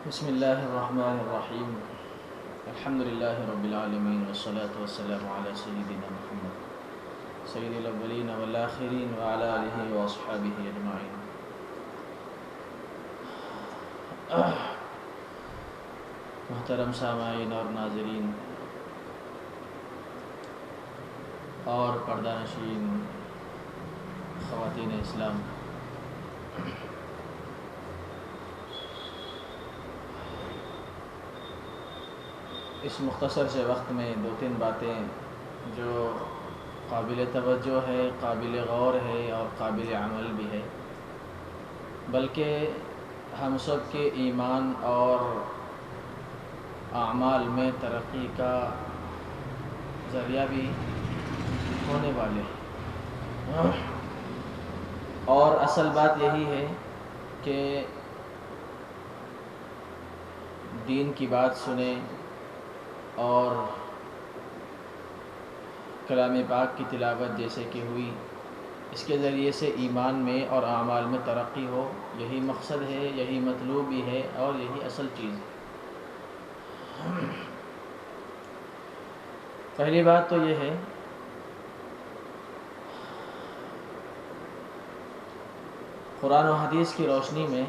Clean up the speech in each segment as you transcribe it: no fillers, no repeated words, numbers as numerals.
بسم اللہ الرحمن الرحیم الحمد للہ رب العالمین والصلاة والسلام علی سیدنا محمد سید الاولین والآخرین وعلی آلہ واصحابہ اجمعین۔ محترم سامعین اور ناظرین اور پردہ نشین خواتین اسلام، اس مختصر سے وقت میں دو تین باتیں جو قابل توجہ ہے، قابل غور ہے اور قابل عمل بھی ہے، بلکہ ہم سب کے ایمان اور اعمال میں ترقی کا ذریعہ بھی ہونے والے ہیں۔ اور اصل بات یہی ہے کہ دین کی بات سنیں اور کلام پاک کی تلاوت جیسے کہ ہوئی، اس کے ذریعے سے ایمان میں اور اعمال میں ترقی ہو، یہی مقصد ہے، یہی مطلوب بھی ہے اور یہی اصل چیز ہے۔ پہلی بات تو یہ ہے قرآن و حدیث کی روشنی میں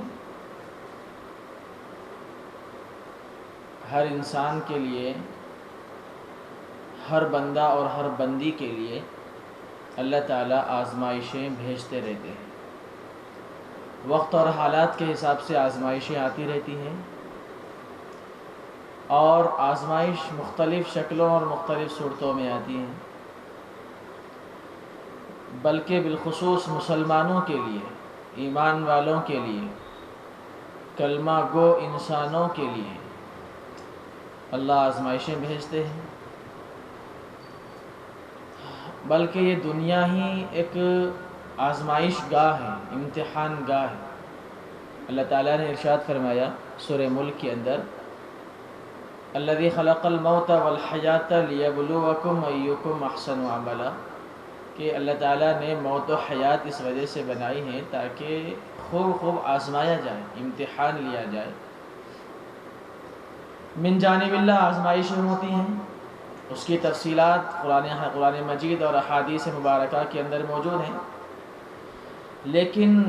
ہر انسان کے لیے، ہر بندہ اور ہر بندی کے لیے اللہ تعالیٰ آزمائشیں بھیجتے رہتے ہیں۔ وقت اور حالات کے حساب سے آزمائشیں آتی رہتی ہیں، اور آزمائش مختلف شکلوں اور مختلف صورتوں میں آتی ہیں، بلکہ بالخصوص مسلمانوں کے لیے، ایمان والوں کے لیے، کلمہ گو انسانوں کے لیے اللہ آزمائشیں بھیجتے ہیں، بلکہ یہ دنیا ہی ایک آزمائش گاہ ہے، امتحان گاہ ہے۔ اللہ تعالیٰ نے ارشاد فرمایا سورہ ملک کے اندر، الذی خلق الموت والحیات لیبلوکم ایکم احسن عملا، کہ اللہ تعالیٰ نے موت و حیات اس وجہ سے بنائی ہیں تاکہ خوب آزمایا جائے، امتحان لیا جائے۔ من جانب اللہ آزمائشیں ہوتی ہیں، اس کی تفصیلات قرآن مجید اور احادیث مبارکہ کے اندر موجود ہیں، لیکن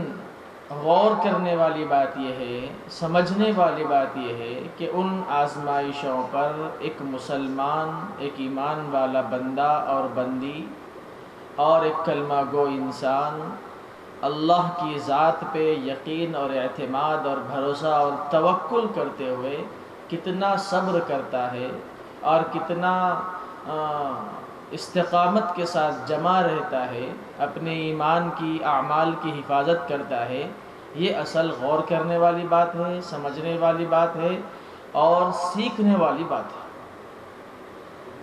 غور کرنے والی بات یہ ہے، سمجھنے والی بات یہ ہے کہ ان آزمائشوں پر ایک مسلمان، ایک ایمان والا بندہ اور بندی اور ایک کلمہ گو انسان اللہ کی ذات پہ یقین اور اعتماد اور بھروسہ اور توکل کرتے ہوئے کتنا صبر کرتا ہے اور کتنا استقامت کے ساتھ جمع رہتا ہے، اپنے ایمان کی اعمال کی حفاظت کرتا ہے، یہ اصل غور کرنے والی بات ہے، سمجھنے والی بات ہے اور سیکھنے والی بات ہے۔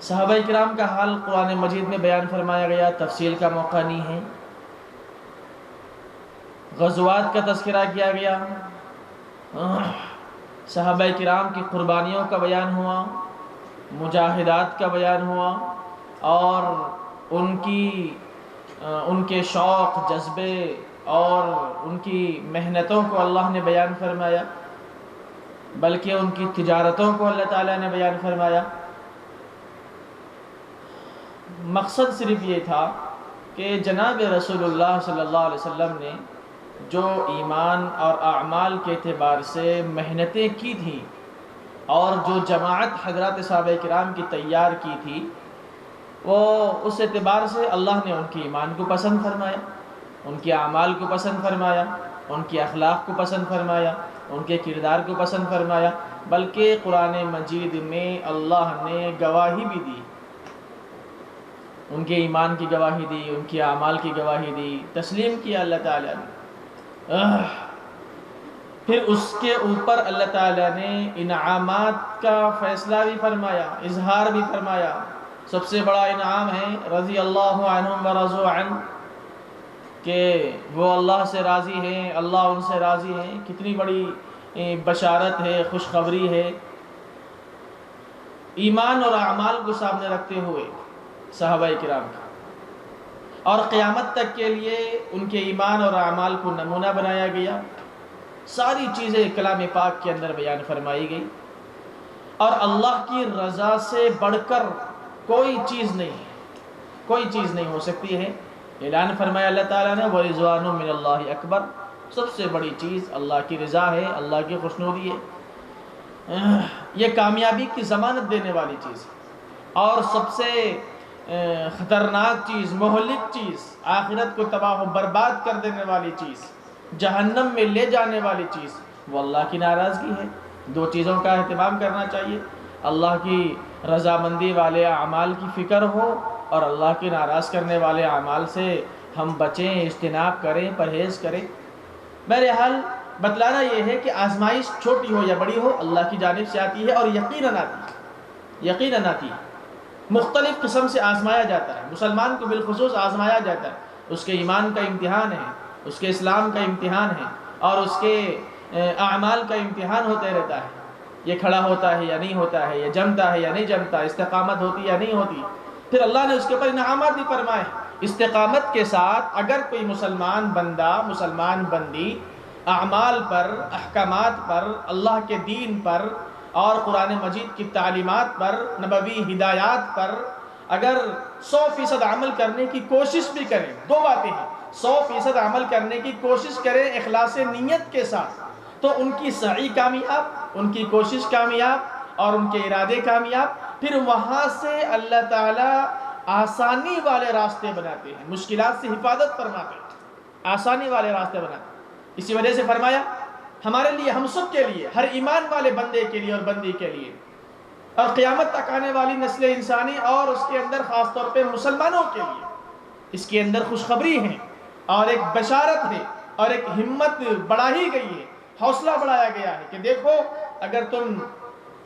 صحابہ کرام کا حال قرآن مجید میں بیان فرمایا گیا، تفصیل کا موقع نہیں ہے۔ غزوات کا تذکرہ کیا گیا، صحابہ کرام کی قربانیوں کا بیان ہوا، مجاہدات کا بیان ہوا، اور ان کے شوق، جذبے اور ان کی محنتوں کو اللہ نے بیان فرمایا، بلکہ ان کی تجارتوں کو اللہ تعالیٰ نے بیان فرمایا۔ مقصد صرف یہ تھا کہ جناب رسول اللہ صلی اللہ علیہ وسلم نے جو ایمان اور اعمال کے اعتبار سے محنتیں کی تھیں اور جو جماعت حضرات صحابہ کرام کی تیار کی تھی، وہ اس اعتبار سے اللہ نے ان کے ایمان کو پسند فرمایا، ان کے اعمال کو پسند فرمایا، ان کے اخلاق کو پسند فرمایا، ان کے کردار کو پسند فرمایا، بلکہ قرآن مجید میں اللہ نے گواہی بھی دی، ان کے ایمان کی گواہی دی، ان کے اعمال کی گواہی دی، تسلیم کیا اللہ تعالیٰ نے۔ پھر اس کے اوپر اللہ تعالیٰ نے انعامات کا فیصلہ بھی فرمایا، اظہار بھی فرمایا۔ سب سے بڑا انعام ہے رضی اللہ عنہم ورضوا عنہ، کہ وہ اللہ سے راضی ہیں، اللہ ان سے راضی ہیں۔ کتنی بڑی بشارت ہے، خوشخبری ہے، ایمان اور اعمال کو سامنے رکھتے ہوئے صحابہ کرام کا، اور قیامت تک کے لیے ان کے ایمان اور اعمال کو نمونہ بنایا گیا۔ ساری چیزیں کلام پاک کے اندر بیان فرمائی گئی، اور اللہ کی رضا سے بڑھ کر کوئی چیز نہیں ہے، کوئی چیز نہیں ہو سکتی ہے۔ اعلان فرمایا اللہ تعالیٰ نے وَرِضْوَانٌ مِّنَ اللَّهِ اکبر، سب سے بڑی چیز اللہ کی رضا ہے، اللہ کی خوشنودی ہے۔ یہ کامیابی کی ضمانت دینے والی چیز ہے، اور سب سے خطرناک چیز، مہلک چیز، آخرت کو تباہ و برباد کر دینے والی چیز، جہنم میں لے جانے والی چیز، وہ اللہ کی ناراضگی ہے۔ دو چیزوں کا اہتمام کرنا چاہیے، اللہ کی رضامندی والے اعمال کی فکر ہو، اور اللہ کی ناراض کرنے والے اعمال سے ہم بچیں، اجتناب کریں، پرہیز کریں۔ بہرحال بتلانا یہ ہے کہ آزمائش چھوٹی ہو یا بڑی ہو اللہ کی جانب سے آتی ہے، اور یقیناً آتی ہے، یقیناً آتی ہے۔ مختلف قسم سے آزمایا جاتا ہے، مسلمان کو بالخصوص آزمایا جاتا ہے، اس کے ایمان کا امتحان ہے، اس کے اسلام کا امتحان ہے، اور اس کے اعمال کا امتحان ہوتے رہتا ہے۔ یہ کھڑا ہوتا ہے یا نہیں ہوتا ہے، یہ جمتا ہے یا نہیں جمتا، استقامت ہوتی یا نہیں ہوتی۔ پھر اللہ نے اس کے اوپر انعامات بھی فرمائے۔ استقامت کے ساتھ اگر کوئی مسلمان بندہ، مسلمان بندی اعمال پر، احکامات پر، اللہ کے دین پر اور قرآن مجید کی تعلیمات پر، نبوی ہدایات پر اگر 100% عمل کرنے کی کوشش بھی کریں، دو باتیں ہیں، 100% عمل کرنے کی کوشش کریں اخلاص نیت کے ساتھ، تو ان کی سعی کامیاب، ان کی کوشش کامیاب، اور ان کے ارادے کامیاب۔ پھر وہاں سے اللہ تعالیٰ آسانی والے راستے بناتے ہیں، مشکلات سے حفاظت فرماتے ہیں، آسانی والے راستے بناتے ہیں۔ اسی وجہ سے فرمایا ہمارے لیے، ہم سب کے لیے، ہر ایمان والے بندے کے لیے اور بندی کے لیے، اور قیامت تک آنے والی نسل انسانی اور اس کے اندر خاص طور پہ مسلمانوں کے لیے اس کے اندر خوشخبری ہے، اور ایک بشارت ہے، اور ایک ہمت بڑھائی گئی ہے، حوصلہ بڑھایا گیا ہے کہ دیکھو اگر تم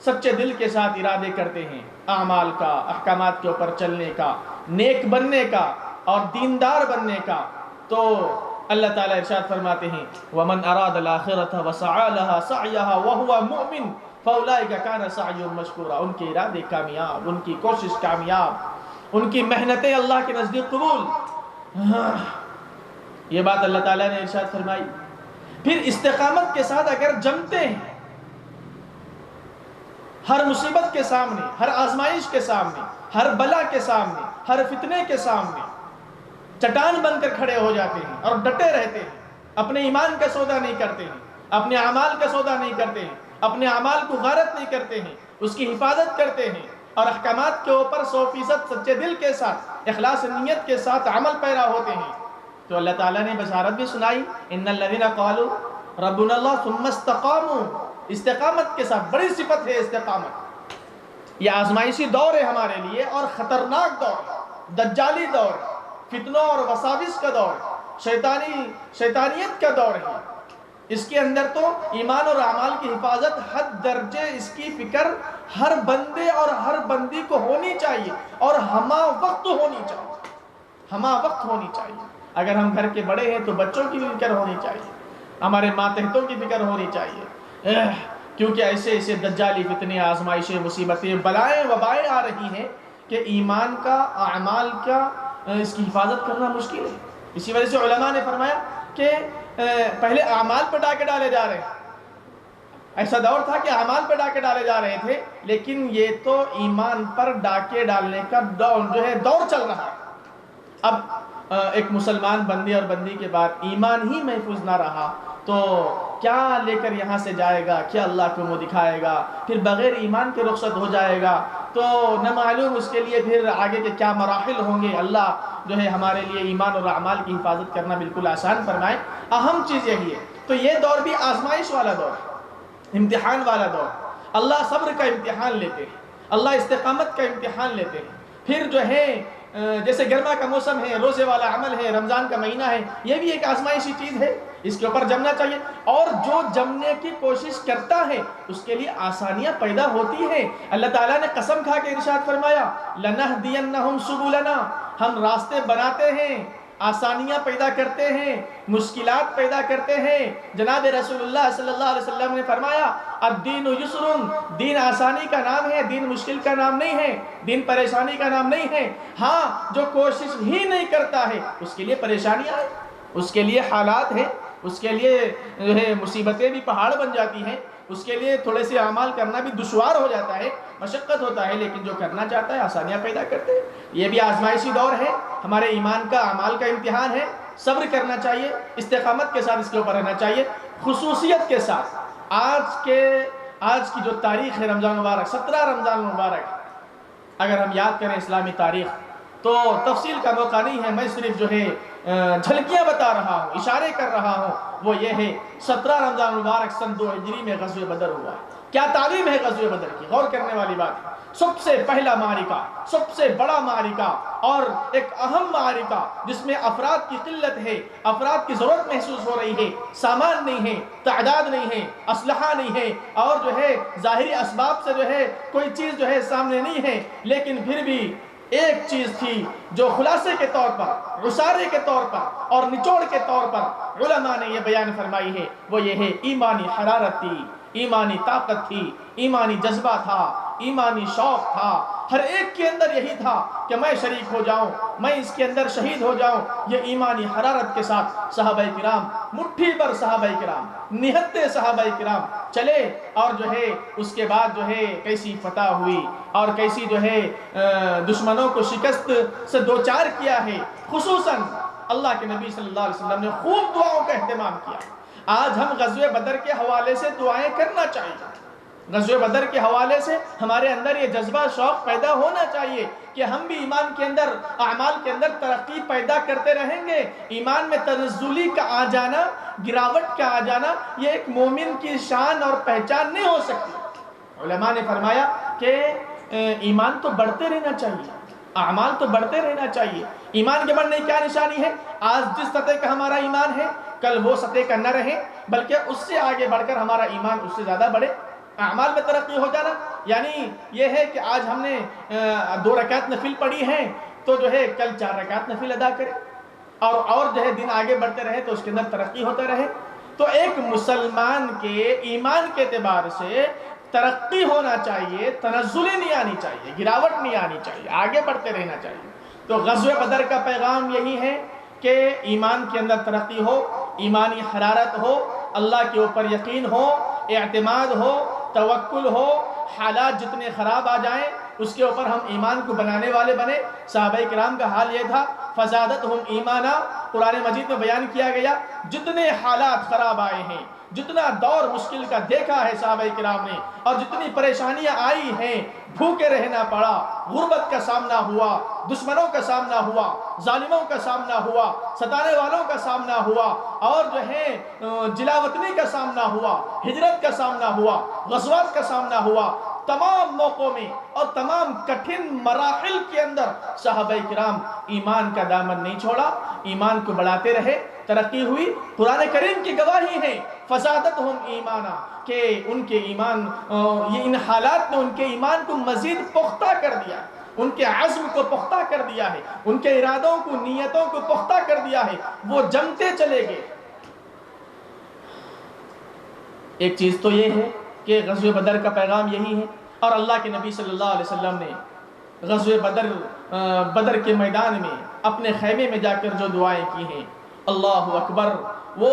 سچے دل کے ساتھ ارادے کرتے ہیں اعمال کا، احکامات کے اوپر چلنے کا، نیک بننے کا اور دیندار بننے کا، تو اللہ تعالیٰ ارشاد فرماتے ہیں وَمَنْ أَرَادَ الْآخِرَةَ وَسَعَى لَهَا سَعْيَهَا وَهُوَ مُؤْمِنٌ فَأُولَٰئِكَ كَانَ سَعْيُهُمْ مَشْكُورًا۔ ان کے ارادے کامیاب، ان کی کوشش کامیاب، ان کی محنتیں اللہ کے نزدیک قبول۔ یہ بات اللہ تعالیٰ نے ارشاد فرمائی۔ پھر استقامت کے ساتھ اگر جمتے ہیں، ہر مصیبت کے سامنے، ہر آزمائش کے سامنے، ہر بلا کے سامنے، ہر فتنے کے سامنے چٹان بن کر کھڑے ہو جاتے ہیں اور ڈٹے رہتے ہیں، اپنے ایمان کا سودا نہیں کرتے ہیں، اپنے اعمال کا سودا نہیں کرتے ہیں، اپنے اعمال کو غارت نہیں کرتے ہیں، اس کی حفاظت کرتے ہیں، اور احکامات کے اوپر 100% سچے دل کے ساتھ، اخلاص نیت کے ساتھ عمل پیرا ہوتے ہیں، تو اللہ تعالیٰ نے بشارت بھی سنائی ان الذین قالوا ربنا اللہ ثم استقاموا۔ استقامت کے ساتھ بڑی صفت ہے استقامت۔ یہ آزمائشی دور ہے ہمارے لیے، اور خطرناک دور، دجالی دور، فتنوں اور وساوس کا دور، شیطانیت کا دور ہے۔ اس کے اندر تو ایمان اور اعمال کی حفاظت حد درجے اس کی فکر ہر بندے اور ہر بندی کو ہونی چاہیے، اور ہمہ وقت ہونی چاہیے، ہمہ وقت ہونی چاہیے۔ اگر ہم گھر کے بڑے ہیں تو بچوں کی بھی فکر ہونی چاہیے، ہمارے ماتحتوں کی فکر ہونی چاہیے، کیونکہ ایسے ایسے دجالی فتنے، آزمائشیں، مصیبتیں، بلائیں، وبائیں آ رہی ہیں کہ ایمان کا، اعمال کا، اس کی حفاظت کرنا مشکل ہے۔ اسی وجہ سے علماء نے فرمایا کہ پہلے اعمال پہ ڈاکے ڈالے جا رہے ہیں، ایسا دور تھا کہ اعمال پہ ڈاکے ڈالے جا رہے تھے، لیکن یہ تو ایمان پر ڈاکے ڈالنے کا دور چل رہا ہے۔ اب ایک مسلمان بندی اور بندی کے بعد ایمان ہی محفوظ نہ رہا تو کیا لے کر یہاں سے جائے گا، کیا اللہ کو منہ دکھائے گا، پھر بغیر ایمان کے رخصت ہو جائے گا، تو نہ معلوم اس کے لیے پھر آگے کے کیا مراحل ہوں گے۔ اللہ جو ہے ہمارے لیے ایمان اور اعمال کی حفاظت کرنا بالکل آسان فرمائے۔ اہم چیز یہی ہے، تو یہ دور بھی آزمائش والا دور ہے، امتحان والا دور۔ اللہ صبر کا امتحان لیتے ہیں، اللہ استقامت کا امتحان لیتے ہیں۔ پھر جو ہے جیسے گرما کا موسم ہے، روزے والا عمل ہے، رمضان کا مہینہ ہے، یہ بھی ایک آزمائشی چیز ہے، اس کے اوپر جمنا چاہیے، اور جو جمنے کی کوشش کرتا ہے اس کے لیے آسانیاں پیدا ہوتی ہیں۔ اللہ تعالیٰ نے قسم کھا کے ارشاد فرمایا لَنَهْدِيَنَّهُمْ سُبُلَنَا، ہم راستے بناتے ہیں، آسانیاں پیدا کرتے ہیں، مشکلات پیدا کرتے ہیں۔ جناب رسول اللہ صلی اللہ علیہ وسلم نے فرمایا الدین یسر، دین آسانی کا نام ہے، دین مشکل کا نام نہیں ہے، دین پریشانی کا نام نہیں ہے۔ ہاں جو کوشش ہی نہیں کرتا ہے اس کے لیے پریشانیاں ہیں، اس کے لیے حالات ہیں، اس کے لیے جو ہے مصیبتیں بھی پہاڑ بن جاتی ہیں، اس کے لیے تھوڑے سے اعمال کرنا بھی دشوار ہو جاتا ہے، مشقت ہوتا ہے، لیکن جو کرنا چاہتا ہے آسانیاں پیدا کرتے ہیں۔ یہ بھی آزمائشی دور ہے، ہمارے ایمان کا، اعمال کا امتحان ہے، صبر کرنا چاہیے، استقامت کے ساتھ اس کے اوپر رہنا چاہیے۔ خصوصیت کے ساتھ آج کی جو تاریخ ہے رمضان مبارک، 17 رمضان مبارک، اگر ہم یاد کریں اسلامی تاریخ تو تفصیل کا موقع نہیں ہے، میں صرف جو ہے جھلکیاں بتا رہا ہوں، اشارے کر رہا ہوں۔ وہ یہ ہے 17 رمضان مبارک سن 2 ہجری میں غزوہ بدر ہوا ہے۔ کیا تعلیم ہے غزوہ بدر کی، غور کرنے والی بات ہے۔ سب سے پہلا معرکہ، سب سے بڑا معرکہ اور ایک اہم معرکہ، جس میں افراد کی قلت ہے، افراد کی ضرورت محسوس ہو رہی ہے، سامان نہیں ہے، تعداد نہیں ہے، اسلحہ نہیں ہے، اور جو ہے ظاہری اسباب سے جو ہے کوئی چیز جو ہے سامنے نہیں ہے، لیکن پھر بھی ایک چیز تھی جو خلاصے کے طور پر، عصارے کے طور پر اور نچوڑ کے طور پر علماء نے یہ بیان فرمائی ہے، وہ یہ ہے ایمانی حرارت تھی، ایمانی طاقت تھی، ایمانی جذبہ تھا، ایمانی شوق تھا۔ ہر ایک کے اندر یہی تھا کہ میں شریک ہو جاؤں، میں اس کے اندر شہید ہو جاؤں۔ یہ ایمانی حرارت کے ساتھ صحابہ کرام، مٹھی پر صحابہ کرام، نہتے صحابہ کرام چلے، اور جو ہے اس کے بعد جو ہے کیسی فتح ہوئی اور کیسی جو ہے دشمنوں کو شکست سے دوچار کیا ہے۔ خصوصاً اللہ کے نبی صلی اللہ علیہ وسلم نے خوب دعاؤں کا اہتمام کیا۔ آج ہم غزوہ بدر کے حوالے سے دعائیں کرنا چاہیے، غزوہ بدر کے حوالے سے ہمارے اندر یہ جذبہ شوق پیدا ہونا چاہیے کہ ہم بھی ایمان کے اندر، اعمال کے اندر ترقی پیدا کرتے رہیں گے۔ ایمان میں تنزلی کا آ جانا، گراوٹ کا آ جانا، یہ ایک مومن کی شان اور پہچان نہیں ہو سکتی۔ علماء نے فرمایا کہ ایمان تو بڑھتے رہنا چاہیے، اعمال تو بڑھتے رہنا چاہیے۔ ایمان کے بڑھنے کی کیا نشانی ہے؟ آج جس سطح کا ہمارا ایمان ہے، کل وہ سطح کا نہ رہے، بلکہ اس سے آگے بڑھ کر ہمارا ایمان اس سے زیادہ بڑھے، اعمال میں ترقی ہو جانا۔ یعنی یہ ہے کہ آج ہم نے 2 رکعت نفل پڑھی ہیں تو جو ہے کل 4 رکعت نفل ادا کریں، اور جو ہے دن آگے بڑھتے رہے تو اس کے اندر ترقی ہوتا رہے۔ تو ایک مسلمان کے ایمان کے اعتبار سے ترقی ہونا چاہیے، تنزلی نہیں آنی چاہیے، گراوٹ نہیں آنی چاہیے، آگے بڑھتے رہنا چاہیے۔ تو غزوہ بدر کا پیغام یہی ہے کہ ایمان کے اندر ترقی ہو، ایمانی حرارت ہو، اللہ کے اوپر یقین ہو، اعتماد ہو، توکل ہو، حالات جتنے خراب آ جائیں اس کے اوپر ہم ایمان کو بنانے والے بنے۔ صحابہ کرام کا حال یہ تھا، فزادتہم ایمانا، قرآن مجید میں بیان کیا گیا، جتنے حالات خراب آئے ہیں، جتنا دور مشکل کا دیکھا ہے صحابہ کرام نے، اور جتنی پریشانیاں آئی ہیں، بھوکے رہنا پڑا، غربت کا سامنا ہوا، دشمنوں کا سامنا ہوا، ظالموں کا سامنا ہوا، ستانے والوں کا سامنا ہوا، اور جو ہے جلاوطنی کا سامنا ہوا، ہجرت کا سامنا ہوا، غزوات کا سامنا ہوا۔ تمام موقعوں میں اور تمام کٹھن مراحل کے اندر صحابہ کرام ایمان کا دامن نہیں چھوڑا، ایمان کو بڑھاتے رہے، ترقی ہوئی۔ قرآن کریم کی گواہی ہے، فزادتہم ایمانا، کہ ان کے ایمان، یہ ان حالات نے ان کے ایمان کو مزید پختہ کر دیا، ان کے عزم کو پختہ کر دیا ہے، ان کے ارادوں کو، نیتوں کو پختہ کر دیا ہے، وہ جمتے چلے گئے۔ ایک چیز تو یہ ہے کہ غزوہ بدر کا پیغام یہی ہے، اور اللہ کے نبی صلی اللہ علیہ وسلم نے غزوہ بدر کے میدان میں اپنے خیمے میں جا کر جو دعائیں کی ہیں، اللہ اکبر، وہ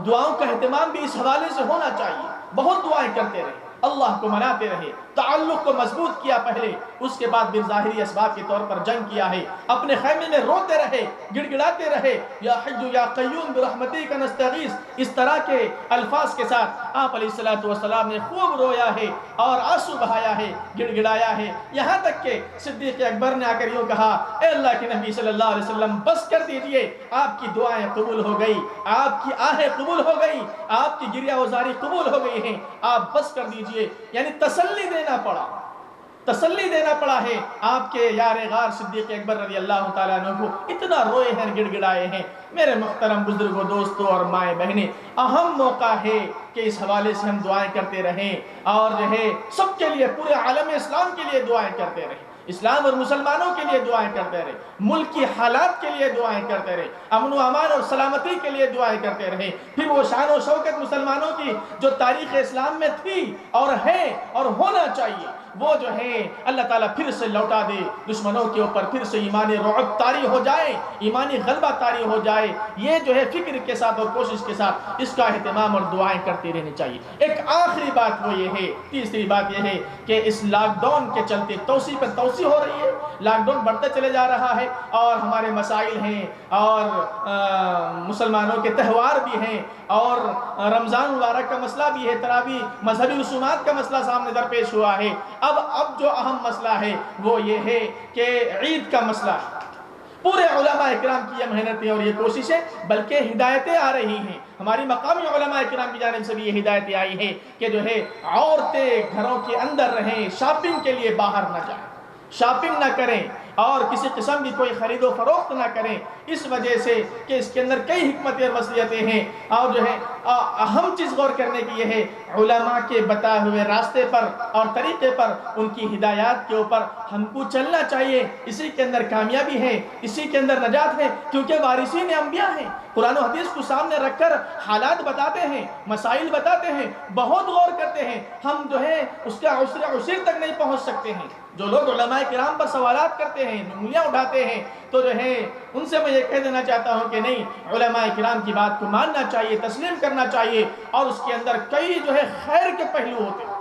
دعاؤں کا اہتمام بھی اس حوالے سے ہونا چاہیے۔ بہت دعائیں کرتے رہے، اللہ کو مناتے رہے، تعلق کو مضبوط کیا پہلے، اس کے بعد پھر ظاہری اسباب کے طور پر جنگ کیا ہے، اپنے خیمے میں روتے رہے، گڑ گڑاتے رہے، یا حی یا قیوم برحمتک نستغیث، اس طرح کے الفاظ کے ساتھ آپ علیہ السلام نے خوب رویا ہے اور آنسو بہایا ہے، گڑ گڑایا ہے، یہاں تک کہ صدیق اکبر نے آ کر یوں کہا، اے اللہ کے نبی صلی اللہ علیہ وسلم بس کر دیجئے، آپ کی دعائیں قبول ہو گئی، آپ کی آہیں قبول ہو گئی، آپ کی گریہ وزاری قبول ہو گئی ہیں، آپ بس کر دیجئے۔ یعنی تسلی دینا پڑا ہے آپ کے یار غار صدیق اکبر رضی اللہ تعالیٰ عنہ کو، اتنا روئے ہیں، گڑ گڑائے ہیں۔ میرے محترم بزرگوں، دوستوں اور مائیں بہنیں، اہم موقع ہے کہ اس حوالے سے ہم دعائیں کرتے رہیں، اور جو ہے سب کے لیے، پورے عالم اسلام کے لیے دعائیں کرتے رہیں، اسلام اور مسلمانوں کے لیے دعائیں کرتے رہے، ملک کی حالات کے لیے دعائیں کرتے رہے، امن و امان اور سلامتی کے لیے دعائیں کرتے رہے۔ پھر وہ شان و شوکت مسلمانوں کی جو تاریخ اسلام میں تھی اور ہے اور ہونا چاہیے، وہ جو ہے اللہ تعالیٰ پھر سے لوٹا دے، دشمنوں کے اوپر پھر سے ایمانی رعب طاری ہو جائے، ایمانی غلبہ طاری ہو جائے۔ یہ جو ہے فکر کے ساتھ اور کوشش کے ساتھ اس کا اہتمام اور دعائیں کرتے رہنی چاہیے۔ ایک آخری بات وہ یہ ہے، تیسری بات یہ ہے کہ اس لاک ڈاؤن کے چلتے توسیع پر توسیع ہو رہی ہے، لاک ڈاؤن بڑھتے چلے جا رہا ہے، اور ہمارے مسائل ہیں اور مسلمانوں کے تہوار بھی ہیں، اور رمضان مبارک کا مسئلہ بھی ہے، تراویح مذہبی رسومات کا مسئلہ سامنے درپیش ہوا ہے۔ اب جو اہم مسئلہ ہے وہ یہ ہے کہ عید کا مسئلہ ہے۔ پورے علماء اکرام کی یہ محنتیں اور یہ کوششیں، بلکہ ہدایتیں آ رہی ہیں، ہماری مقامی علماء اکرام کی جانب سے بھی یہ ہدایتیں آئی ہیں کہ جو ہے عورتیں گھروں کے اندر رہیں، شاپنگ کے لیے باہر نہ جائیں، شاپنگ نہ کریں اور کسی قسم کی کوئی خرید و فروخت نہ کریں، اس وجہ سے کہ اس کے اندر کئی حکمتیں اور مصلحتیں ہیں۔ اور جو ہے اہم چیز غور کرنے کی یہ ہے، علماء کے بتائے ہوئے راستے پر اور طریقے پر، ان کی ہدایات کے اوپر ہم کو چلنا چاہیے۔ اسی کے اندر کامیابی ہے، اسی کے اندر نجات ہے، کیونکہ وارثین انبیاء ہیں، قرآن و حدیث کو سامنے رکھ کر حالات بتاتے ہیں، مسائل بتاتے ہیں، بہت غور کرتے ہیں، ہم جو ہے اس کا عسر تک نہیں پہنچ سکتے ہیں۔ جو لوگ علماء کرام پر سوالات کرتے ہیں، انگلیاں اٹھاتے ہیں، تو جو ہے ان سے میں یہ کہہ دینا چاہتا ہوں کہ نہیں، علماء کرام کی بات کو ماننا چاہیے، تسلیم کرنا چاہیے، اور اس کے اندر کئی جو ہے خیر کے پہلو ہوتے ہیں،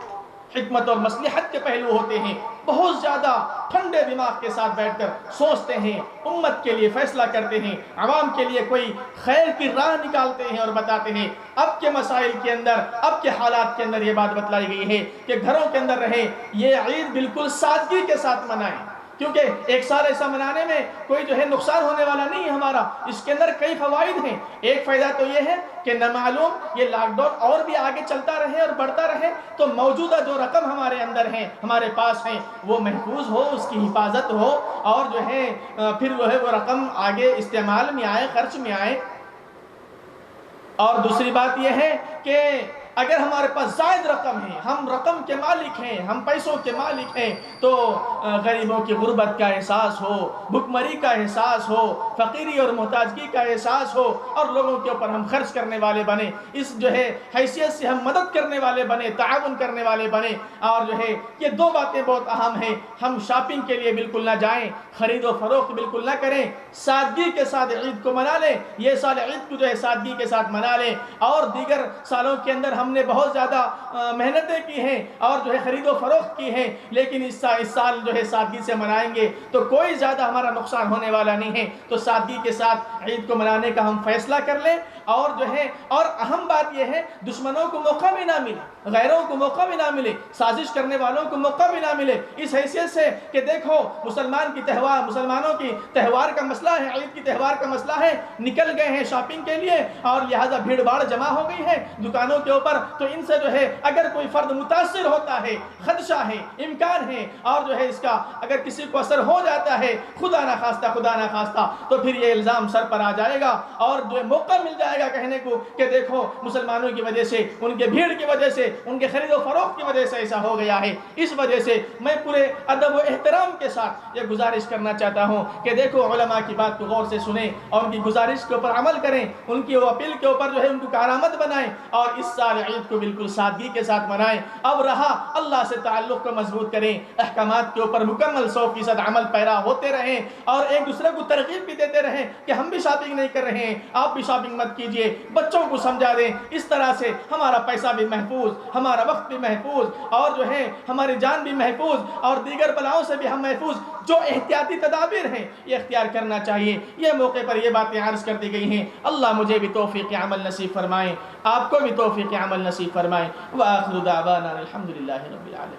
حکمت اور مصلحت کے پہلو ہوتے ہیں۔ بہت زیادہ ٹھنڈے دماغ کے ساتھ بیٹھ کر سوچتے ہیں، امت کے لیے فیصلہ کرتے ہیں، عوام کے لیے کوئی خیر کی راہ نکالتے ہیں اور بتاتے ہیں۔ اب کے مسائل کے اندر، اب کے حالات کے اندر یہ بات بتلائی گئی ہے کہ گھروں کے اندر رہیں، یہ عید بالکل سادگی کے ساتھ منائیں، کیونکہ ایک سال ایسا منانے میں کوئی جو ہے نقصان ہونے والا نہیں ہے ہمارا، اس کے اندر کئی فوائد ہیں۔ ایک فائدہ تو یہ ہے کہ نہ معلوم یہ لاک ڈاؤن اور بھی آگے چلتا رہے اور بڑھتا رہے تو موجودہ جو رقم ہمارے اندر ہیں، ہمارے پاس ہیں، وہ محفوظ ہو، اس کی حفاظت ہو، اور جو ہے پھر وہ ہے وہ رقم آگے استعمال میں آئے، خرچ میں آئے۔ اور دوسری بات یہ ہے کہ اگر ہمارے پاس زائد رقم ہے، ہم رقم کے مالک ہیں، ہم پیسوں کے مالک ہیں، تو غریبوں کی غربت کا احساس ہو، بھوکمری کا احساس ہو، فقیری اور محتاجگی کا احساس ہو، اور لوگوں کے اوپر ہم خرچ کرنے والے بنے، اس جو ہے حیثیت سے ہم مدد کرنے والے بنے، تعاون کرنے والے بنے۔ اور جو ہے یہ دو باتیں بہت اہم ہیں، ہم شاپنگ کے لیے بالکل نہ جائیں، خرید و فروخت بالکل نہ کریں، سادگی کے ساتھ عید کو منا لیں، یہ سال عید کو جو ہے سادگی کے ساتھ منا لیں۔ اور دیگر سالوں کے اندر ہم نے بہت زیادہ محنتیں کی ہیں اور جو ہے خرید و فروخت کی ہیں، لیکن اس سال جو ہے سادگی سے منائیں گے تو کوئی زیادہ ہمارا نقصان ہونے والا نہیں ہے۔ تو سادگی کے ساتھ عید کو منانے کا ہم فیصلہ کر لیں، اور جو ہے اور اہم بات یہ ہے دشمنوں کو موقع بھی نہ ملے، غیروں کو موقع بھی نہ ملے، سازش کرنے والوں کو موقع بھی نہ ملے، اس حیثیت سے کہ دیکھو مسلمانوں کی تہوار کا مسئلہ ہے، عید کی تہوار کا مسئلہ ہے، نکل گئے ہیں شاپنگ کے لیے، اور لہذا بھیڑ بھاڑ جمع ہو گئی ہے دکانوں کے اوپر، تو ان سے جو ہے اگر کوئی فرد متاثر ہوتا ہے، خدشہ ہے، امکان ہے، اور جو ہے اس کا اگر کسی کو اثر ہو جاتا ہے، خدا نہ خواستہ تو پھر یہ الزام سر پر آ جائے گا، اور جو موقع مل جائے گا کہنے کو کہ دیکھو مسلمانوں کی وجہ سے، ان کے بھیڑ کی وجہ سے، ان کے خرید و فروخت کی وجہ سے ایسا ہو گیا ہے۔ اس وجہ سے میں پورے ادب و احترام کے ساتھ یہ گزارش کرنا چاہتا ہوں کہ دیکھو علماء کی بات کو غور سے سنیں اور ان کی گزارش کے اوپر عمل کریں، ان کی وہ اپیل کے اوپر جو ہے ان کو کارآمد بنائیں، اور اس سال عید کو بالکل سادگی کے ساتھ منائیں۔ اب رہا اللہ سے تعلق کو مضبوط کریں، احکامات کے اوپر مکمل 100% عمل پیرا ہوتے رہیں، اور ایک دوسرے کو ترغیب بھی دیتے رہیں کہ ہم بھی شاپنگ نہیں کر رہے ہیں، آپ بھی شاپنگ مت کیجئے، بچوں کو سمجھا دیں۔ اس طرح سے ہمارا پیسہ بھی محفوظ، ہمارا وقت بھی محفوظ، اور جو ہے ہماری جان بھی محفوظ، اور دیگر بلاؤں سے بھی ہم محفوظ۔ جو احتیاطی تدابیر ہیں یہ اختیار کرنا چاہیے۔ یہ موقع پر یہ باتیں عرض کر دی گئی ہیں، اللہ مجھے بھی توفیق عمل نصیب فرمائیں، آپ کو بھی توفیق عمل نصیب فرمائیں۔ وآخر دعوانا الحمدللہ رب العالمین۔